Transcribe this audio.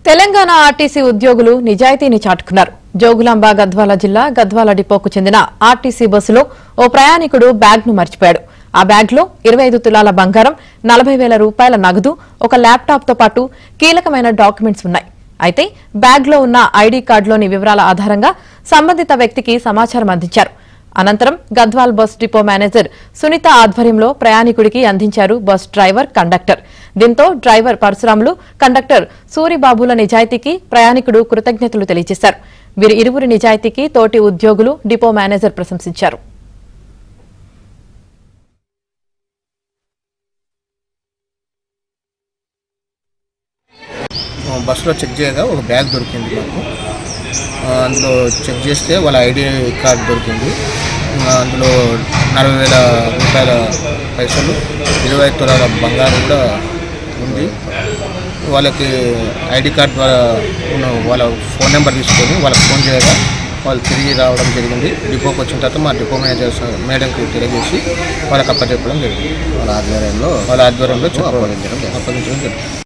Telangana RTC ఉద్యోగులు నిజాయితీని చాటుకున్నారు. జోగులాంబ గద్వాల జిల్లా గద్వాల డిపోకు చెందిన ఆర్టీసీ బస్సులో ఓ ప్రయాణికుడు బ్యాగ్ను మర్చిపోయాడు. ఆ బ్యాగ్లో 25 తులాల బంగారం, 40,000 రూపాయల నగదు, ఒక ల్యాప్టాప్తో పాటు కీలకమైన డాక్యుమెంట్స్ ఉన్నాయి. అయితే బ్యాగ్లో ఉన్న ఐడీ కార్డులోని వివరాల ఆధారంగా సంబంధిత వ్యక్తికి సమాచారం అందించారు. అనంతరం Gadwal bus depot manager Sunitha ఆధ్వర్యంలో ప్రయాణికుడికి అందించారు బస్ డ్రైవర్, కండక్టర్. దీంతో డ్రైవర్ పరశురాములు, కండక్టర్ సూరిబాబుల నిజాయితీకి ప్రయాణికుడు కృతజ్ఞతలు తెలియజేశారు. వీరి ఇరువురి నిజాయితీకి తోటి ఉద్యోగులు, డిపో మేనేజర్ ప్రశంసించారు. బస్సులో చెక్ చేయగా ఒక బ్యాగ్ దొరికింది మాకు. అందులో చెక్ చేస్తే వాళ్ళ ఐడి కార్డు దొరికింది. అందులో 40,000 రూపాయల పైసలు, 25 తులాల బంగారం కూడా ఉంది. వాళ్ళకి ఐడి కార్డు ద్వారా వాళ్ళ ఫోన్ నెంబర్ తీసుకొని వాళ్ళకి ఫోన్ చేయగా వాళ్ళు తిరిగి రావడం జరిగింది. డిపోకి వచ్చిన తర్వాత మా డిపో మేడంకి తెలియజేసి వాళ్ళకి అప్పచెప్పడం జరిగింది. వాళ్ళ ఆధ్వర్యంలో అప్పగించడం జరిగింది.